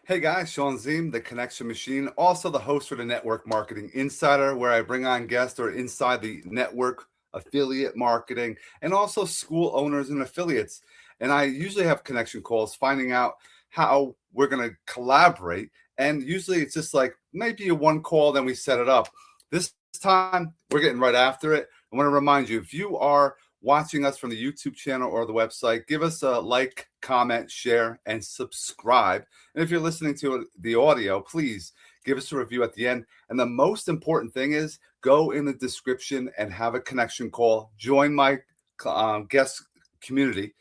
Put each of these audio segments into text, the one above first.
Hey guys, Sean Ziem, the Connection Machine, also the host for the Network Marketing Insider, where I bring on guests who are inside the network affiliate marketing and also school owners and affiliates. And I usually have connection calls finding out how we're going to collaborate. And usually it's just like maybe a one call, then we set it up. This time we're getting right after it. I want to remind you, if you are watching us from the YouTube channel or the website, give us a like, comment, share, and subscribe. And if you're listening to the audio, please give us a review at the end. And the most important thing is go in the description and have a connection call. Join my guest community.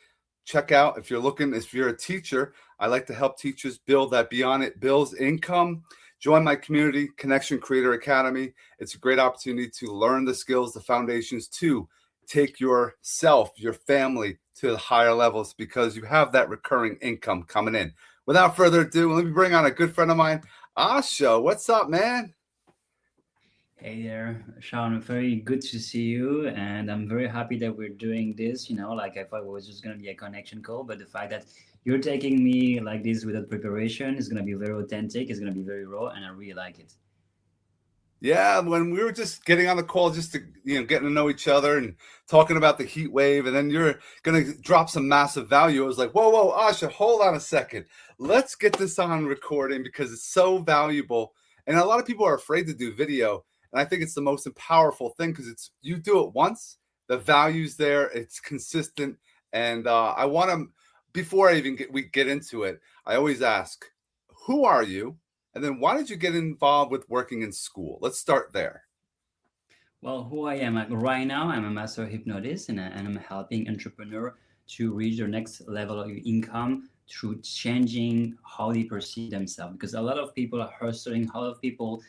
Check out if you're a teacher, I like to help teachers build that Beyond It Bills income. Join my community, Connection Creator Academy. It's a great opportunity to learn the skills, the foundations to take yourself, your family to the higher levels because you have that recurring income coming in. Without further ado, let me bring on a good friend of mine, Asha. What's up, man? Hey there, Sean. Very good to see you, and I'm very happy that we're doing this. Like I thought it was just gonna be a connection call, but the fact that you're taking me like this without preparation is gonna be very authentic. It's gonna be very raw, and I really like it. Yeah, when we were just getting on the call, just to getting to know each other and talking about the heat wave, and then you're gonna drop some massive value. I was like, whoa, Asha, hold on a second. Let's get this on recording because it's so valuable. And a lot of people are afraid to do video, and I think it's the most powerful thing because it's you do it once, the value's there, it's consistent, and I want to. Before I even we get into it, I always ask, who are you? And then why did you get involved with working in Skool? Let's start there. Well, who I am right now, I'm a master hypnotist, and I'm helping entrepreneur to reach their next level of income through changing how they perceive themselves. Because a lot of people are hustling, a lot of people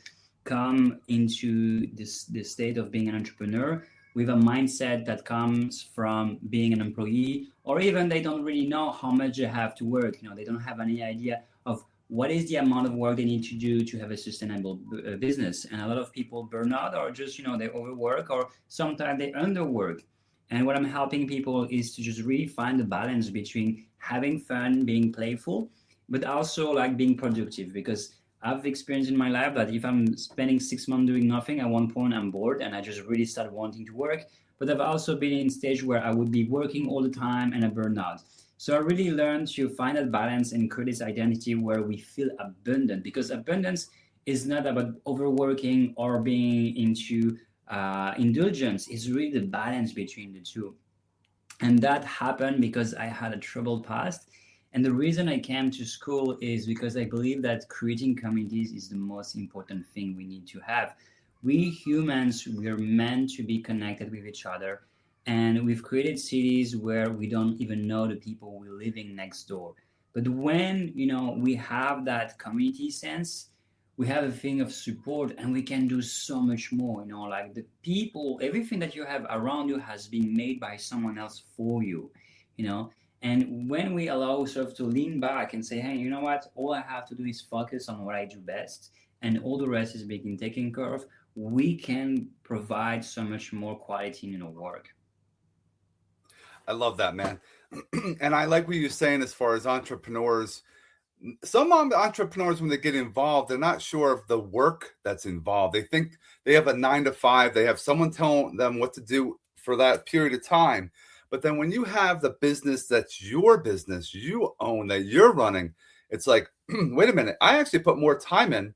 come into this state of being an entrepreneur with a mindset that comes from being an employee, or even they don't really know how much they have to work. They don't have any idea of what is the amount of work they need to do to have a sustainable business. And a lot of people burn out, or just they overwork, or sometimes they underwork. And what I'm helping people is to just really find the balance between having fun, being playful, but also like being productive. Because I've experienced in my life that if I'm spending 6 months doing nothing, at one point I'm bored and I just really start wanting to work. But I've also been in stage where I would be working all the time and I burn out. So I really learned to find that balance and create this identity where we feel abundant, because abundance is not about overworking or being into indulgence. It's really the balance between the two. And that happened because I had a troubled past. And the reason I came to Skool is because I believe that creating communities is the most important thing we need to have. We humans, we are meant to be connected with each other. And we've created cities where we don't even know the people we're living next door. But when, we have that community sense, we have a thing of support and we can do so much more. Like the people, everything that you have around you has been made by someone else for you, you know and when we allow ourselves to lean back and say, hey, you know what, all I have to do is focus on what I do best, and all the rest is being taken care of, we can provide so much more quality in our work. I love that, man. And I like what you're saying as far as entrepreneurs. Some entrepreneurs, when they get involved, they're not sure of the work that's involved. They think they have a 9 to 5, they have someone telling them what to do for that period of time. But then when you have the business that's your business, you own, that you're running, it's like, wait a minute, I actually put more time in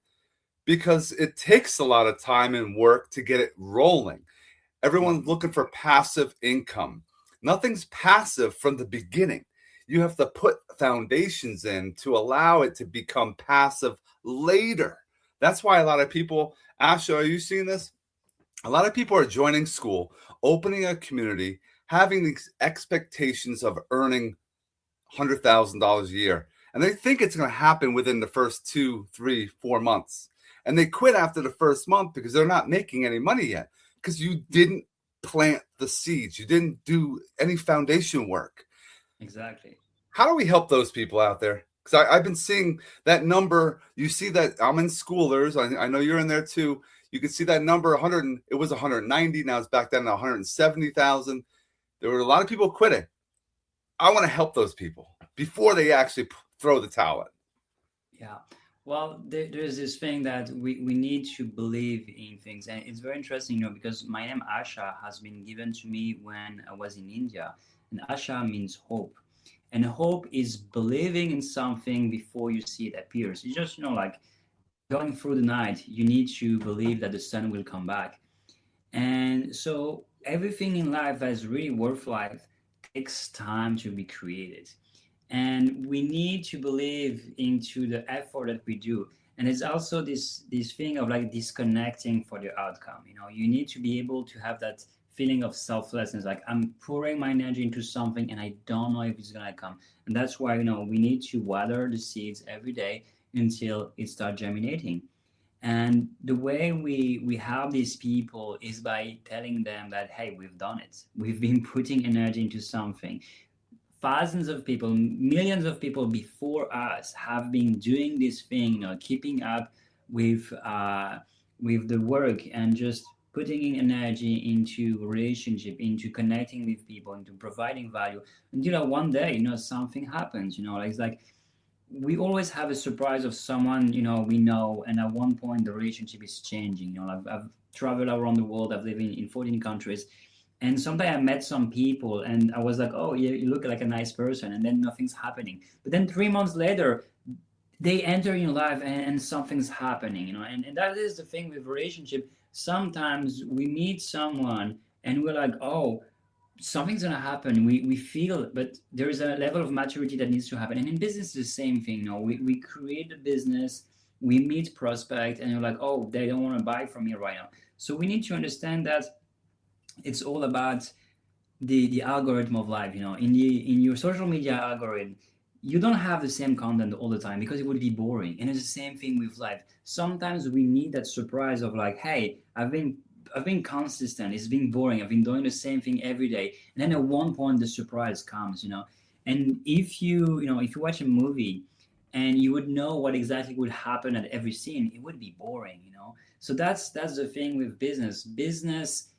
because it takes a lot of time and work to get it rolling. Everyone's looking for passive income. Nothing's passive from the beginning. You have to put foundations in to allow it to become passive later. That's why a lot of people, Asha, are you seeing this? A lot of people are joining Skool, opening a community, having these expectations of earning $100,000 a year. And they think it's going to happen within the first 2, 3, 4 months. And they quit after the first month because they're not making any money yet, because you didn't plant the seeds. You didn't do any foundation work. Exactly. How do we help those people out there? Because I've been seeing that number. You see that I'm in Schoolers. I know you're in there too. You can see that number 100. It was 190. Now it's back down to 170,000. There were a lot of people quitting. I want to help those people before they actually throw the towel in. Yeah. Well, there's this thing that we need to believe in things. And it's very interesting, because my name Asha has been given to me when I was in India. And Asha means hope. And hope is believing in something before you see it appears. It's just, like going through the night, you need to believe that the sun will come back. And so everything in life that is really worth life takes time to be created. And we need to believe into the effort that we do. And it's also this thing of like disconnecting for the outcome. You need to be able to have that feeling of selflessness, like I'm pouring my energy into something and I don't know if it's gonna come. And that's why we need to water the seeds every day until it starts germinating. And the way we help these people is by telling them that, hey, we've done it. We've been putting energy into something. Thousands of people, millions of people before us have been doing this thing, keeping up with the work and just putting in energy into relationship, into connecting with people, into providing value. And one day, something happens. Like it's like we always have a surprise of someone we know, and at one point the relationship is changing. I've traveled around the world. I've lived in 14 countries, and sometimes I met some people and I was like, oh, you look like a nice person, and then nothing's happening. But then 3 months later they enter your life, and something's happening. And that is the thing with relationship. Sometimes we meet someone and we're like, oh, something's gonna happen. We feel, but there is a level of maturity that needs to happen. And in business, it's the same thing. We create a business, we meet prospect, and you're like, oh, they don't want to buy from me right now. So we need to understand that it's all about the algorithm of life. In your social media algorithm, you don't have the same content all the time because it would be boring. And it's the same thing with life. Sometimes we need that surprise of like, hey, I've been consistent. It's been boring. I've been doing the same thing every day. And then at one point the surprise comes. And if you watch a movie and you would know what exactly would happen at every scene, it would be boring. So that's the thing with business. Business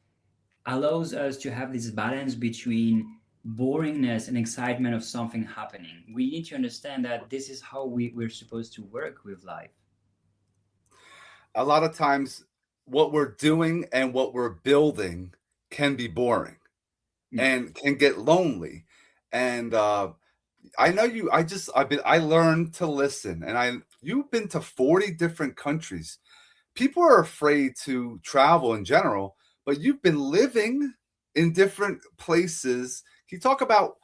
allows us to have this balance between boringness and excitement of something happening. We need to understand that this is how we're supposed to work with life. A lot of times, what we're doing and what we're building can be boring Yeah. and can get lonely. And I know you. I learned to listen, and you've been to 40 different countries. People are afraid to travel in general, but you've been living in different places. Can you talk about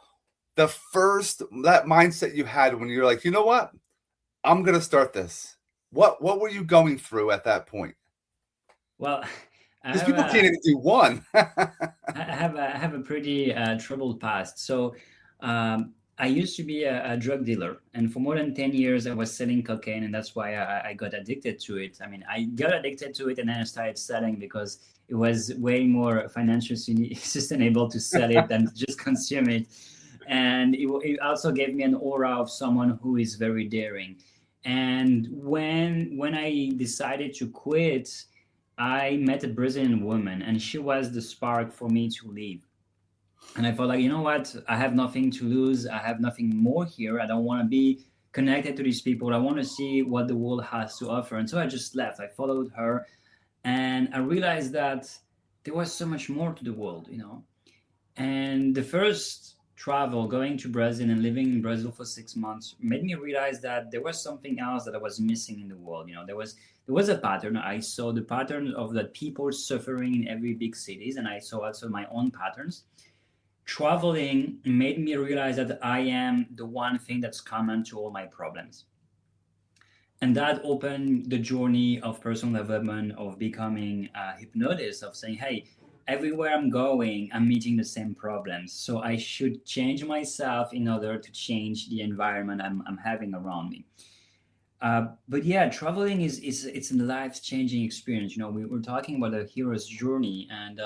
that mindset you had when you're like, you know what, I'm gonna start this? What were you going through at that point? Well, I Because have people can't a even do one. I have a pretty troubled past. So I used to be a drug dealer, and for more than 10 years, I was selling cocaine, and that's why I got addicted to it. I mean, I got addicted to it, and then I started selling because it was way more financially sustainable to sell it than to just consume it. And it also gave me an aura of someone who is very daring. And when I decided to quit, I met a Brazilian woman, and she was the spark for me to leave. And I felt like, you know what? I have nothing to lose. I have nothing more here. I don't want to be connected to these people. I want to see what the world has to offer. And so I just left. I followed her, and I realized that there was so much more to the world. And the first travel, going to Brazil and living in Brazil for 6 months, made me realize that there was something else that I was missing in the world. There was a pattern. I saw the pattern of that people suffering in every big cities, and I saw also my own patterns. Traveling made me realize that I am the one thing that's common to all my problems. And that opened the journey of personal development, of becoming a hypnotist, of saying, hey, everywhere I'm going, I'm meeting the same problems. So I should change myself in order to change the environment I'm having around me. But yeah, traveling is it's a life changing experience. We were talking about a hero's journey, and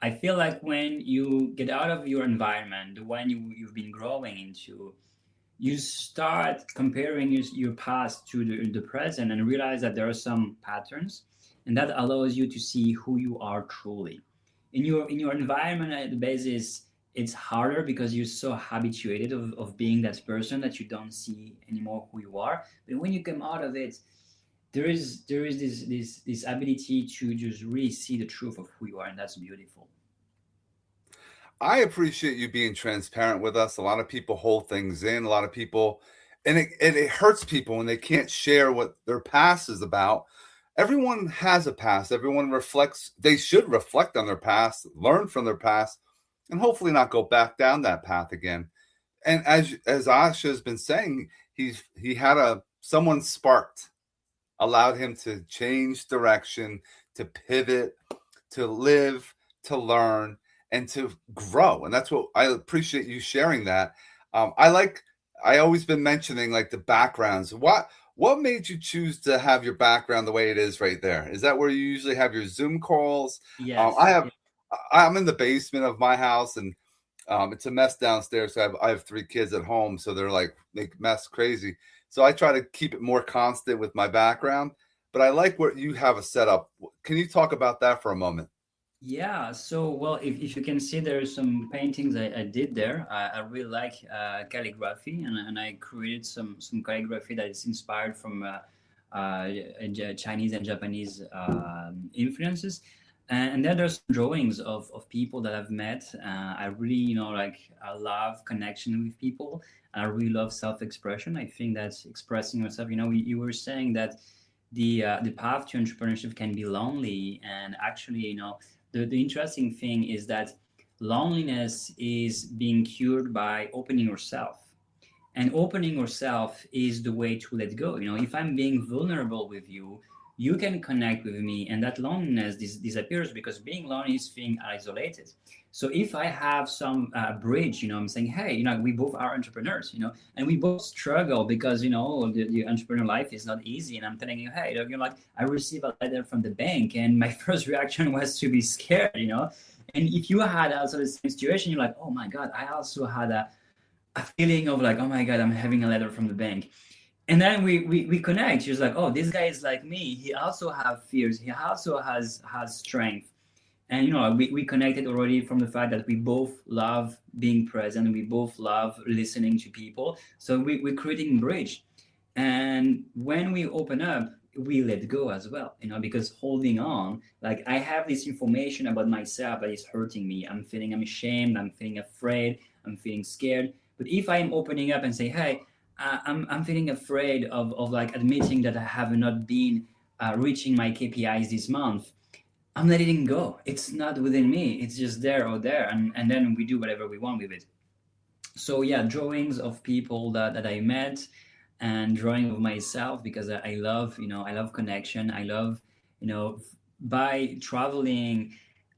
I feel like when you get out of your environment, the one you've been growing into, you start comparing your past to the present and realize that there are some patterns, and that allows you to see who you are truly. In your environment at the basis, it's harder because you're so habituated of being that person that you don't see anymore who you are. But when you come out of it, there is this ability to just really see the truth of who you are, and that's beautiful. I appreciate you being transparent with us. A lot of people hold things in. A lot of people, and it hurts people when they can't share what their past is about. Everyone has a past. Everyone reflects. They should reflect on their past, learn from their past, and hopefully not go back down that path again. And as Asha has been saying, he had someone sparked, allowed him to change direction, to pivot, to live, to learn, and to grow. And that's what I appreciate you sharing that. I always been mentioning like the backgrounds. What made you choose to have your background the way it is right there? Is that where you usually have your Zoom calls? Yes. I'm in the basement of my house, and it's a mess downstairs. So I have 3 kids at home, so they're like make mess crazy. So I try to keep it more constant with my background. But I like what you have a setup. Can you talk about that for a moment? Yeah, so well, if you can see, there are some paintings I did there. I really like calligraphy, and I created some calligraphy that is inspired from Chinese and Japanese influences. And then there's some drawings of people that I've met. I really, like I love connection with people. I really love self-expression. I think that's expressing yourself. You were saying that the path to entrepreneurship can be lonely, and actually, the interesting thing is that loneliness is being cured by opening yourself. And opening yourself is the way to let go. If I'm being vulnerable with you, you can connect with me, and that loneliness disappears, because being lonely is being isolated. So if I have some bridge, I'm saying, hey, we both are entrepreneurs, and we both struggle because the entrepreneur life is not easy. And I'm telling you, hey, like I received a letter from the bank, and my first reaction was to be scared. And if you had also the same situation, you're like, oh my god, I also had a feeling of like, oh my god, I'm having a letter from the bank. And then we connect. She's like, oh, this guy is like me. He also have fears. He also has strength. And we connected already from the fact that we both love being present. We both love listening to people. So we're creating bridge. And when we open up, we let go as well, because holding on, like I have this information about myself that is hurting me. I'm ashamed, I'm feeling afraid, I'm feeling scared. But if I'm opening up and say, hey, I'm feeling afraid of like admitting that I have not been reaching my KPIs this month, I'm letting go. It's not within me. It's just there or there. And then we do whatever we want with it. So yeah, drawings of people that I met, and drawing of myself, because I love, I love connection. I love, by traveling,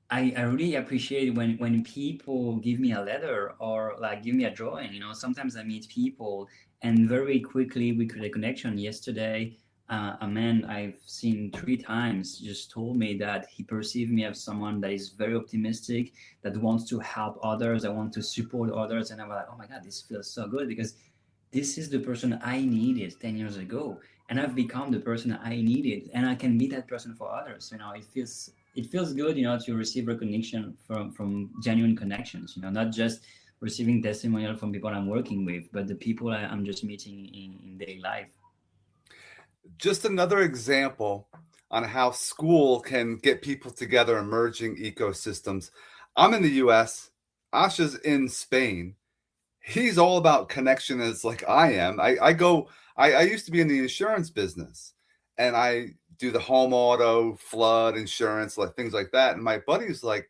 I really appreciate when people give me a letter or like give me a drawing. Sometimes I meet people and very quickly we create a connection. Yesterday, a man I've seen 3 times just told me that he perceived me as someone that is very optimistic, that wants to help others, I want to support others. And I'm like, oh my God, this feels so good, because this is the person I needed 10 years ago. And I've become the person I needed, and I can be that person for others. It feels good, to receive recognition from genuine connections, not just receiving testimonial from people I'm working with, but the people I'm just meeting in daily life. Just another example on how Skool can get people together in merging ecosystems. I'm in the US, Asha's in Spain. He's all about connection as like I am. I used to be in the insurance business, and I do the home auto, flood insurance, like things like that. And my buddy's like,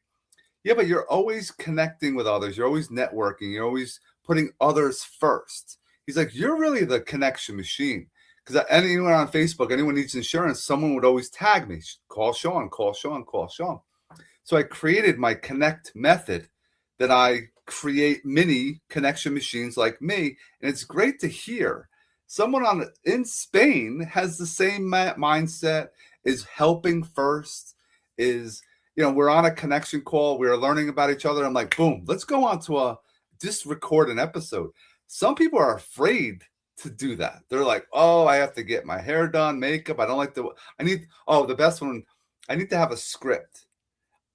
yeah, but you're always connecting with others. You're always networking. You're always putting others first. He's like, you're really the connection machine. Because anyone on Facebook, anyone needs insurance, someone would always tag me. Call Sean, call Sean, call Sean. So I created my connect method, that I create mini connection machines like me. And it's great to hear someone in Spain has the same mindset, is helping first, is, we're on a connection call. We're learning about each other. I'm like, boom, let's go on to just record an episode. Some people are afraid to do that. They're like, oh, I have to get my hair done, makeup. I don't like the best one. I need to have a script.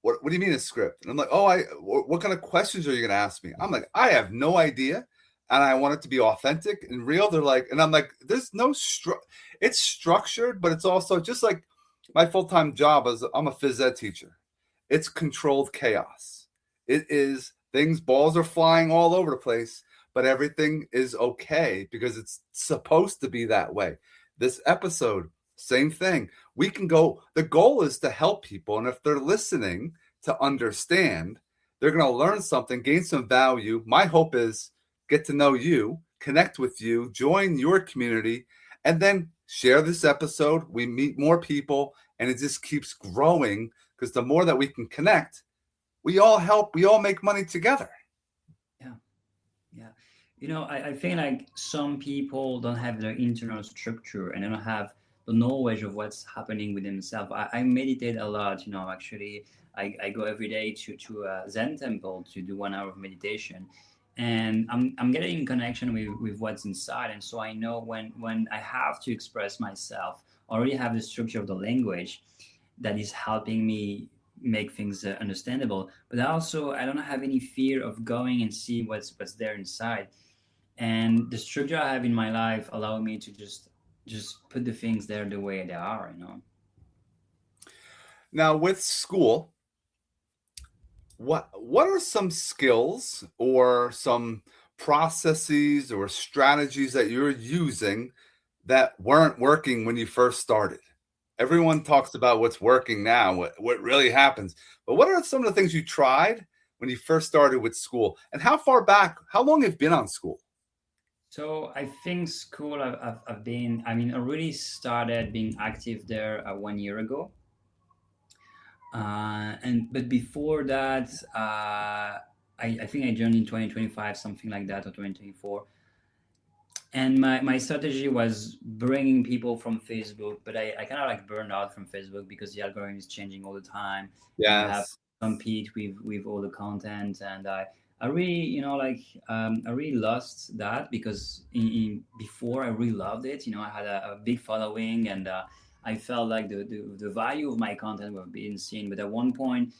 what do you mean a script? And I'm like, oh, what kind of questions are you going to ask me? I'm like, I have no idea. And I want it to be authentic and real. They're like, and I'm like, there's no it's structured, but it's also just like my full-time job as I'm a phys ed teacher. It's controlled chaos. It is things, balls are flying all over the place, but everything is okay because it's supposed to be that way. This episode, same thing. We can go, the goal is to help people. And if they're listening to understand, they're going to learn something, gain some value. My hope is get to know you, connect with you, join your community, and then share this episode. We meet more people, and it just keeps growing because the more that we can connect, we all help, we all make money together. Yeah. Yeah. I think like some people don't have their internal structure and they don't have the knowledge of what's happening with themselves. I meditate a lot, actually. I go every day to a Zen temple to do 1 hour of meditation. And I'm getting in connection with what's inside. And so I know when I have to express myself, I already have the structure of the language that is helping me make things understandable. But also, I don't have any fear of going and see what's there inside. And the structure I have in my life allow me to just put the things there the way they are. Now with Skool, what are some skills or some processes or strategies that you're using that weren't working when you first started? Everyone talks about what's working now, what really happens. But what are some of the things you tried when you first started with Skool? And how long have you been on Skool? So I think Skool, I've been, I really started being active there 1 year ago. But before that, I think I joined in 2025, something like that, or 2024. And my strategy was bringing people from Facebook, but I kind of like burned out from Facebook because the algorithm is changing all the time, and you have to Yes. compete with all the content. And I really, I really lost that because before I really loved it. I had a big following, and I felt like the value of my content was being seen. But at one point,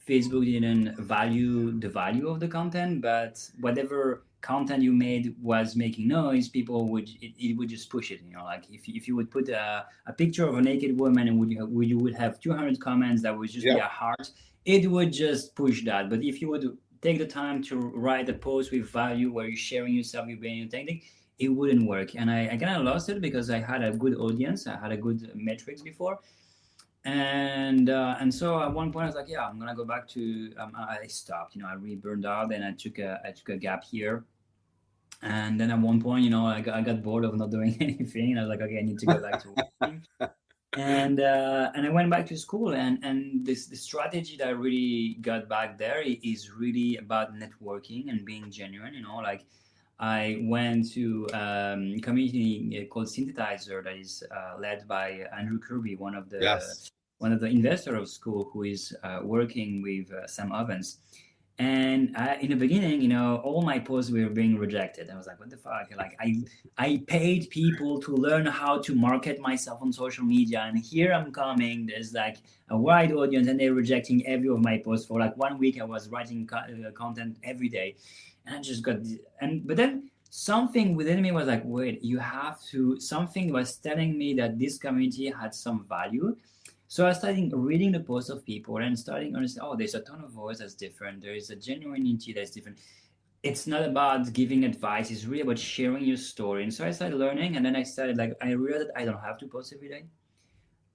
Facebook didn't value the value of the content, but whatever content you made was making noise, people it would just push it. Like if you would put a picture of a naked woman and you would have 200 comments that would just be Yeah. a heart, it would just push that. But if you would take the time to write a post with value where you're sharing yourself, you're being authentic, it wouldn't work. And I kind of lost it because I had a good audience, I had a good metrics before, and so at one point I was like, yeah, I'm gonna go back to. I stopped. I really burned out, and I took a gap here. And then at one point, I got bored of not doing anything, and I was like, okay, I need to go back to working. And I went back to Skool, and this the strategy that I really got back there is really about networking and being genuine. Like I went to community called Synthetizer that is led by Andrew Kirby, Yes. one of the investor of Skool, who is working with Sam Ovens. And in the beginning, all my posts were being rejected. I was like, what the fuck? Like I paid people to learn how to market myself on social media, and here I'm coming. There's like a wide audience, and they're rejecting every of my posts. For like 1 week, I was writing content every day, and I just got but then something within me was like, wait, you have to. Something was telling me that this community had some value. So I started reading the posts of people and starting understand, oh, there's a tone of voice that's different. There is a genuinity that's different. It's not about giving advice. It's really about sharing your story. And so I started learning, and then I started I realized that I don't have to post every day.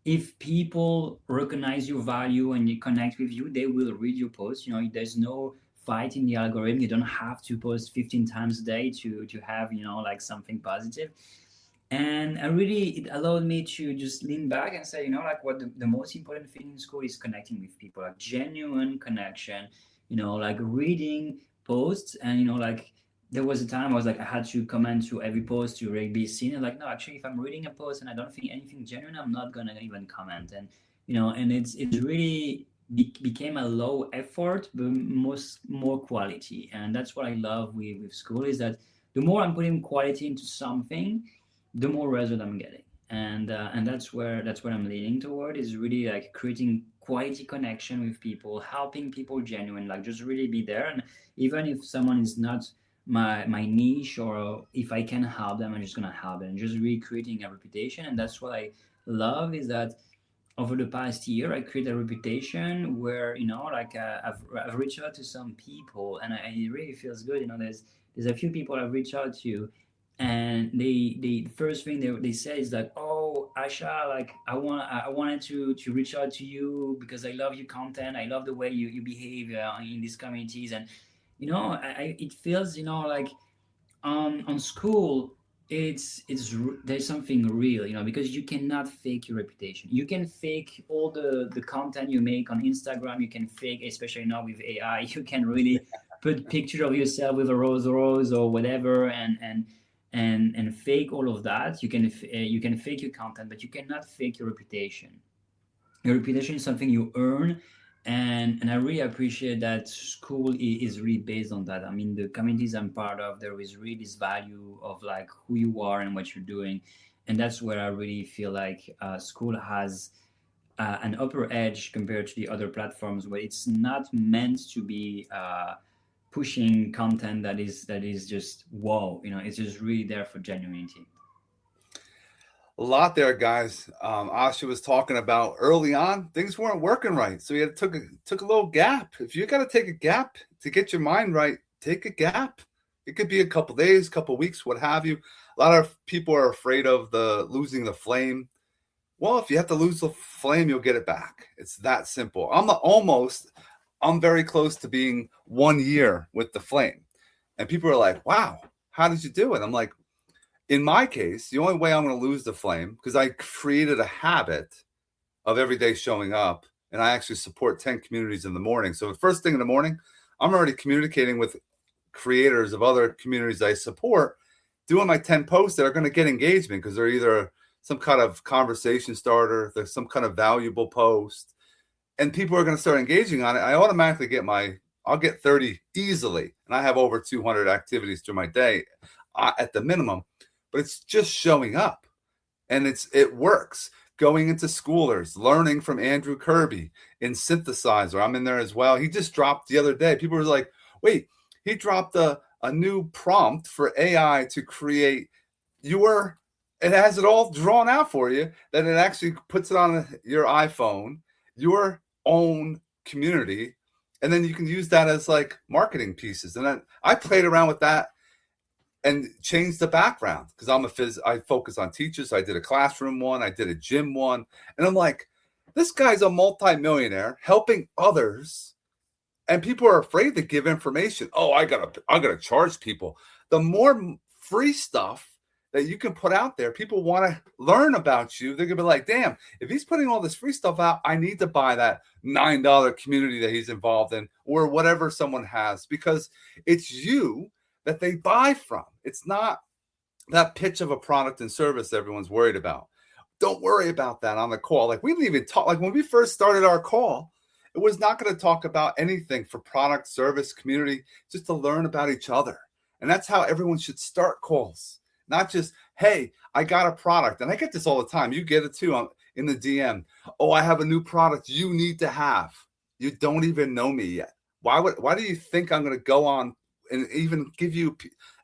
If people recognize your value and you connect with you, they will read your posts. There's no fight in the algorithm. You don't have to post 15 times a day to have like something positive. And it allowed me to just lean back and say, like what the most important thing in Skool is connecting with people, like genuine connection, like reading posts. And like there was a time I was like, I had to comment to every post to really be seen, and like, no, actually, if I'm reading a post and I don't think anything genuine, I'm not gonna even comment. And and it's really became a low effort but more quality. And that's what I love with Skool, is that the more I'm putting quality into something, the more result I'm getting. And that's what I'm leaning toward, is really like creating quality connection with people, helping people genuine, like just really be there. And even if someone is not my niche, or if I can help them, I'm just gonna help them. Just really creating a reputation. And that's what I love, is that over the past year I created a reputation where, like, I've reached out to some people, and it really feels good. There's a few people I've reached out to, and the first thing they say is that, oh, Asha, like, I wanted to reach out to you because I love your content, I love the way you behave in these communities. And it feels, like, on Skool, there's something real, because you cannot fake your reputation. You can fake all the content you make on Instagram. You can fake, especially now with AI, you can really put picture of yourself with a rose or whatever, and fake all of that. You can fake your content, but you cannot fake your reputation. Your reputation is something you earn. And I really appreciate that Skool is really based on that. I mean, the communities I'm part of, there is really this value of like who you are and what you're doing. And that's where I really feel like Skool has an upper edge compared to the other platforms, where it's not meant to be pushing content that is just wow. It's just really there for genuinity. A lot there, guys. Asha was talking about early on, things weren't working right, so he had took a little gap. If you got to take a gap to get your mind right, take a gap. It could be a couple days, couple weeks, what have you. A lot of people are afraid of the losing the flame. Well, if you have to lose the flame, you'll get it back. It's that simple. I'm very close to being 1 year with the flame, and people are like, "Wow, how did you do it?" I'm like, in my case, the only way I'm going to lose the flame, because I created a habit of every day showing up, and I actually support 10 communities in the morning. So the first thing in the morning, I'm already communicating with creators of other communities I support, doing my 10 posts that are going to get engagement, because they're either some kind of conversation starter, there's some kind of valuable post, and people are going to start engaging on it. I automatically I'll get 30 easily, and I have over 200 activities through my day at the minimum. But it's just showing up, and it works. Going into Schoolers, learning from Andrew Kirby in Synthesizer. I'm in there as well. He just dropped the other day. People were like, wait, he dropped a new prompt for AI to create it has it all drawn out for you, that it actually puts it on your iPhone, your own community, and then you can use that as like marketing pieces. And then I played around with that and change the background, because I focus on teachers. So I did a classroom one, I did a gym one, and I'm like, this guy's a multimillionaire helping others, and people are afraid to give information. Oh, I gotta charge people. The more free stuff that you can put out there, people want to learn about you. They're gonna be like, damn, if he's putting all this free stuff out, I need to buy that $9 community that he's involved in, or whatever someone has, because it's you that they buy from. It's not that pitch of a product and service everyone's worried about. Don't worry about that on the call. Like, we didn't even talk, like when we first started our call, it was not going to talk about anything for product, service, community, just to learn about each other. And that's how everyone should start calls. Not just, hey, I got a product. And I get this all the time. You get it too in the DM. Oh, I have a new product you need to have. You don't even know me yet. Why do you think I'm going to go on and even give you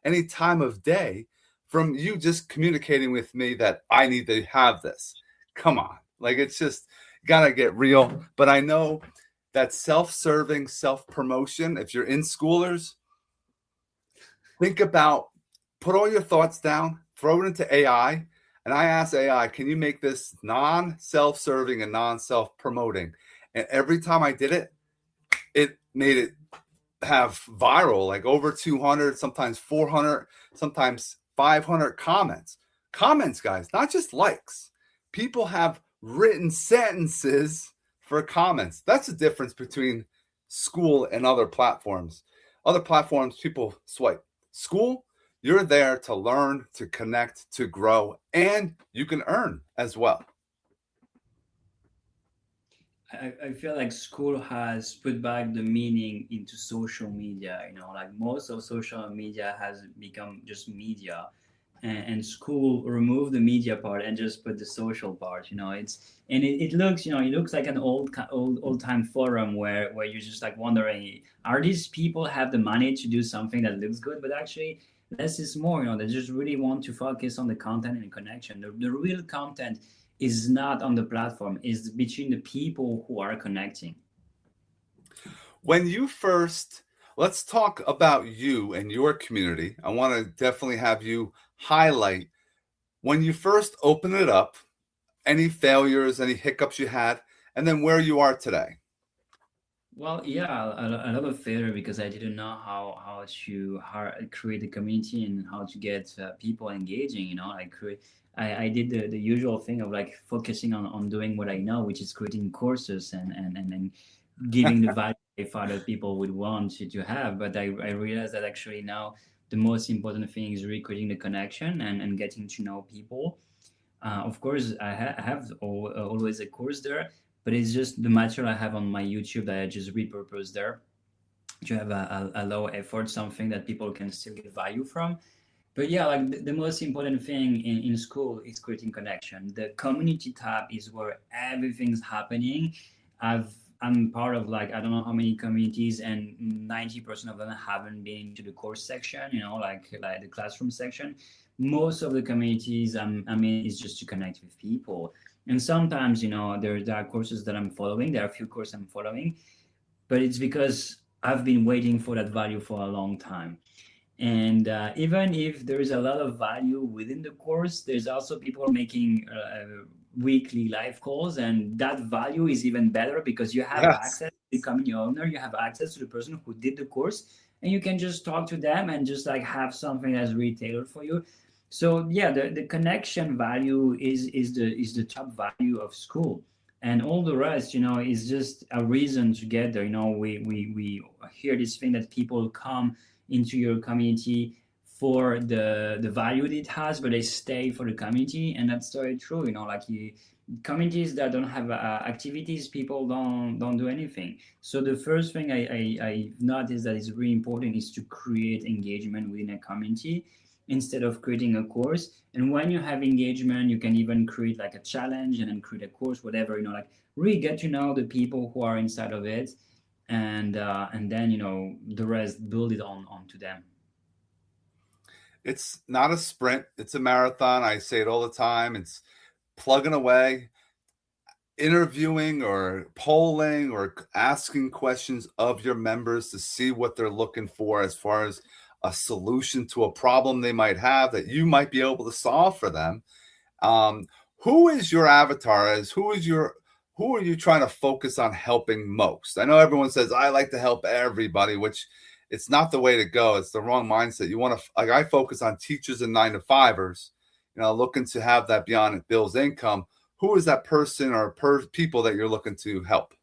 any time of day from you just communicating with me that I need to have this? Come on. Like, it's just got to get real. But I know that self-serving, self-promotion, if you're in Schoolers, think about, put all your thoughts down, throw it into AI. And I asked AI, can you make this non-self-serving and non-self-promoting? And every time I did it, it made it have viral, like over 200, sometimes 400, sometimes 500 comments. Comments, guys, not just likes. People have written sentences for comments. That's the difference between Skool and other platforms. Other platforms, people swipe. Skool, you're there to learn, to connect, to grow, and you can earn as well. I feel like Skool has put back the meaning into social media. Like most of social media has become just media, and Skool remove the media part and just put the social part. It looks, it looks like an old time forum where you're just like wondering, are these people have the money to do something that looks good? But actually, less is more. They just really want to focus on the content and the connection. The real content is not on the platform; is between the people who are connecting. When you first, let's talk about you and your community. I want to definitely have you highlight when you first opened it up, any failures, any hiccups you had, and then where you are today. Well, yeah, a lot of failure because I didn't know how create a community and how to get people engaging. I did the usual thing of like focusing on doing what I know, which is creating courses and giving the value I thought that people would want to have. But I realized that actually now the most important thing is really creating the connection and getting to know people. Of course, I have always a course there, but it's just the material I have on my YouTube that I just repurpose there to have a low effort, something that people can still get value from. But yeah, like the most important thing in Skool is creating connection. The community tab is where everything's happening. I've I'm part of like I don't know how many communities, and 90% of them haven't been to the course section. Like the classroom section. Most of the communities I'm in is just to connect with people. And sometimes there are courses that I'm following. There are a few courses I'm following, but it's because I've been waiting for that value for a long time. And even if there is a lot of value within the course, there's also people making weekly live calls, and that value is even better because you have Yes. access to the community owner, you have access to the person who did the course, and you can just talk to them and just like have something that's really tailored for you. So yeah, the connection value is the top value of Skool, and all the rest, is just a reason to get there. We hear this thing that people come into your community for the value it has, but they stay for the community, and that's very true. Communities that don't have activities, people don't do anything. So the first thing I noticed that is really important is to create engagement within a community instead of creating a course. And when you have engagement, you can even create like a challenge and then create a course, whatever. Like really get to know the people who are inside of it, and then the rest build it onto them. It's not a sprint, it's a marathon. I say it all the time. It's plugging away, interviewing or polling or asking questions of your members to see what they're looking for as far as a solution to a problem they might have that you might be able to solve for them. Um, who is your avatar? Who are you trying to focus on helping most? I know everyone says I like to help everybody, which it's not the way to go. It's the wrong mindset. You want to like I focus on teachers and 9 to 5ers, looking to have that beyond bills income. Who is that person or people that you're looking to help?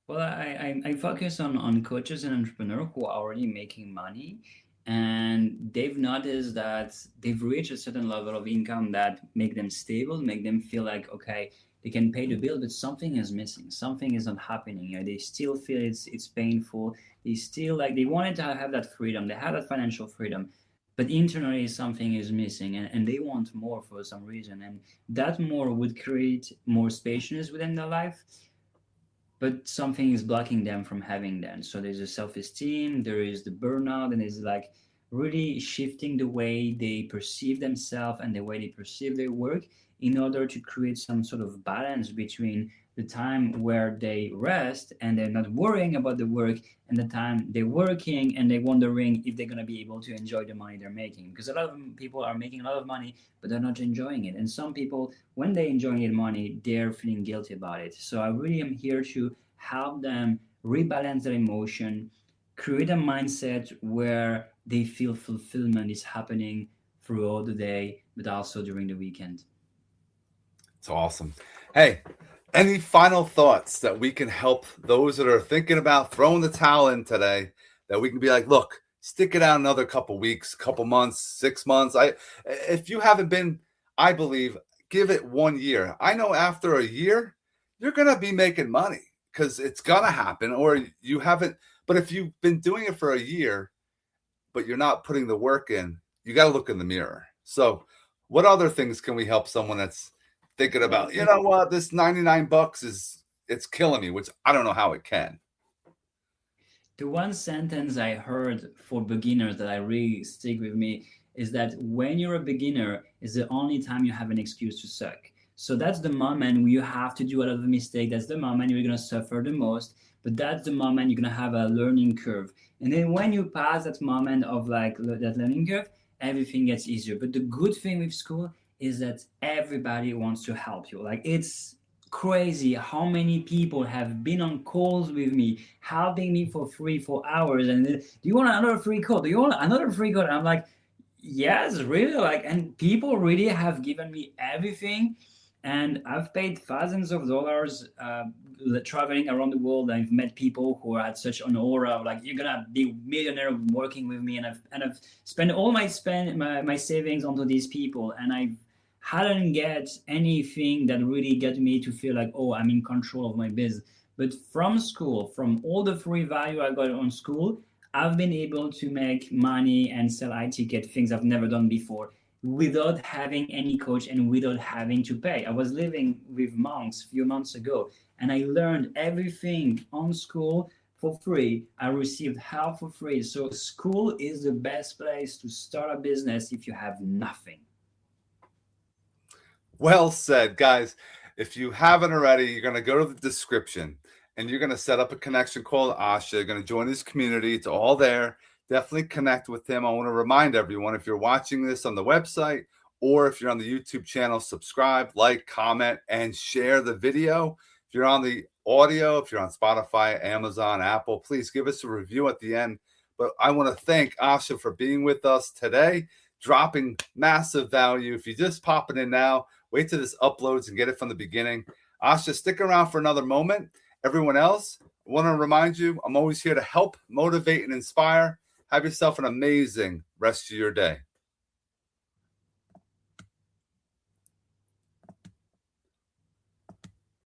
Well, I focus on coaches and entrepreneurs who are already making money, and they've noticed that they've reached a certain level of income that make them stable, make them feel like okay, they can pay the bill, but something is missing, something is not happening. They still feel it's painful. They still like they wanted to have that freedom, they have that financial freedom, but internally something is missing, and they want more for some reason, and that more would create more spaciousness within their life, but something is blocking them from having that. So there's a self-esteem, there is the burnout, and it's like really shifting the way they perceive themselves and the way they perceive their work in order to create some sort of balance between the time where they rest and they're not worrying about the work, and the time they're working and they're wondering if they're going to be able to enjoy the money they're making, because a lot of people are making a lot of money but they're not enjoying it, and some people when they're enjoying the money they're feeling guilty about it. So I really am here to help them rebalance their emotion, create a mindset where they feel fulfillment is happening throughout the day but also during the weekend. It's awesome. Hey, any final thoughts that we can help those that are thinking about throwing the towel in today, that we can be like, look, stick it out another couple weeks, couple months, 6 months. If you haven't been, I believe, give it 1 year. I know after a year, you're going to be making money because it's going to happen, or you haven't. But if you've been doing it for a year, but you're not putting the work in, you got to look in the mirror. So, what other things can we help someone that's thinking about, you know what, this $99 it's killing me, which I don't know how it can. The one sentence I heard for beginners that I really stick with me is that when you're a beginner is the only time you have an excuse to suck. So that's the moment where you have to do a lot of mistake. That's the moment you're gonna suffer the most, but that's the moment you're gonna have a learning curve. And then when you pass that moment of like that learning curve, everything gets easier. But the good thing with Skool is that everybody wants to help you. Like it's crazy how many people have been on calls with me helping me for free for hours, and then, do you want another free code, do you want another free code? I'm like, yes, really, like, and people really have given me everything, and I've paid thousands of dollars traveling around the world. I've met people who had such an aura of like, you're gonna be millionaire working with me, and I've spent all my savings onto these people, and I hadn't get anything that really got me to feel like, oh, I'm in control of my business. But from Skool, from all the free value I got on Skool, I've been able to make money and sell ticket things I've never done before without having any coach and without having to pay. I was living with monks a few months ago, and I learned everything on Skool for free. I received help for free. So Skool is the best place to start a business if you have nothing. Well said, guys. If you haven't already, you're going to go to the description and you're going to set up a connection call to Asha. You're going to join his community. It's all there. Definitely connect with him. I want to remind everyone, if you're watching this on the website or if you're on the YouTube channel, subscribe, like, comment, and share the video. If you're on the audio, if you're on Spotify, Amazon, Apple, please give us a review at the end. But I want to thank Asha for being with us today, dropping massive value. If you're just popping in now, wait till this uploads and get it from the beginning. Asha, stick around for another moment. Everyone else, I want to remind you, I'm always here to help, motivate, and inspire. Have yourself an amazing rest of your day.